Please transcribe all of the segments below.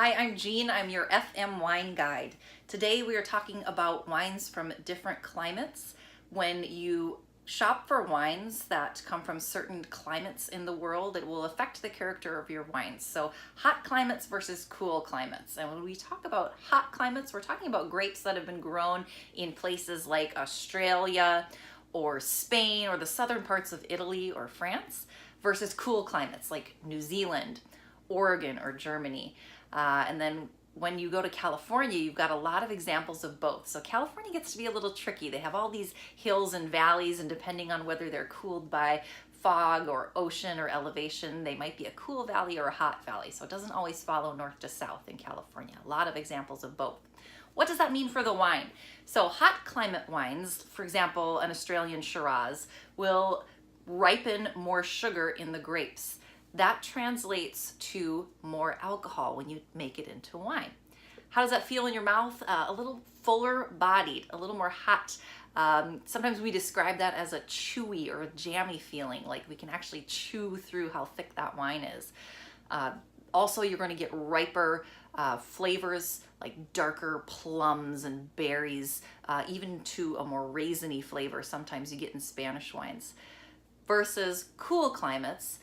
Hi, I'm Jean. I'm your FM wine guide. Today we are talking about wines from different climates. When you shop for wines that come from certain climates in the world, it will affect the character of your wines. So hot climates versus cool climates. And when we talk about hot climates, we're talking about grapes that have been grown in places like Australia or Spain or the southern parts of Italy or France versus cool climates like New Zealand, Oregon, or Germany. And then when you go to California, you've got a lot of examples of both. So California gets to be a little tricky. They have all these hills and valleys, and depending on whether they're cooled by fog or ocean or elevation, they might be a cool valley or a hot valley. So it doesn't always follow north to south in California. A lot of examples of both. What does that mean for the wine? So hot climate wines, for example, an Australian Shiraz, will ripen more sugar in the grapes. That translates to more alcohol when you make it into wine. How does that feel in your mouth? A little fuller bodied, a little more hot. Sometimes we describe that as a chewy or a jammy feeling, like we can actually chew through how thick that wine is. Also, you're going to get riper flavors like darker plums and berries, even to a more raisiny flavor sometimes you get in Spanish wines. Versus cool climates,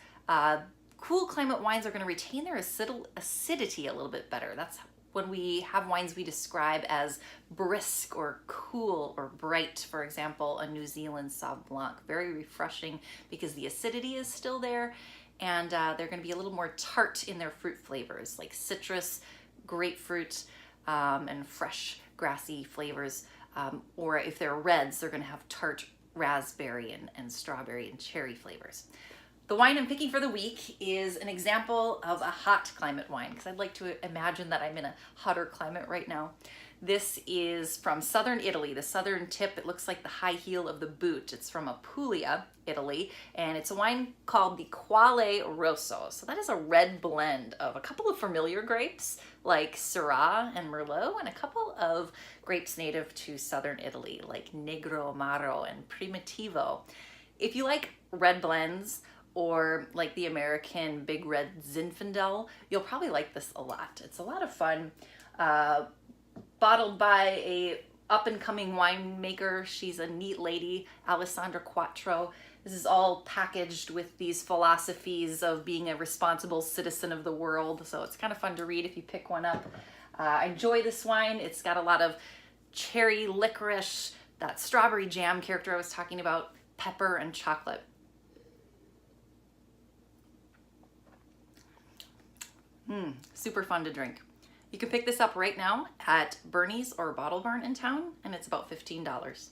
cool climate wines are going to retain their acidity a little bit better. That's when we have wines we describe as brisk or cool or bright. For example, a New Zealand Sauv Blanc, very refreshing because the acidity is still there, and they're going to be a little more tart in their fruit flavors like citrus, grapefruit, and fresh grassy flavors. Or if they're reds, they're going to have tart raspberry and strawberry and cherry flavors. The wine I'm picking for the week is an example of a hot climate wine, because I'd like to imagine that I'm in a hotter climate right now. This is from southern Italy, the southern tip. It looks like the high heel of the boot. It's from Apulia, Italy, and it's a wine called the Qua.le Rosso. So that is a red blend of a couple of familiar grapes like Syrah and Merlot, and a couple of grapes native to southern Italy like Negro Amaro and Primitivo. If you like red blends, or like the American Big Red Zinfandel, you'll probably like this a lot. It's a lot of fun. Bottled by a up-and-coming winemaker. She's a neat lady, Alessandra Quattro. This is all packaged with these philosophies of being a responsible citizen of the world. So it's kind of fun to read if you pick one up. I enjoy this wine. It's got a lot of cherry licorice, that strawberry jam character I was talking about, pepper and chocolate. Super fun to drink. You can pick this up right now at Bernie's or Bottle Barn in town, and it's about $15.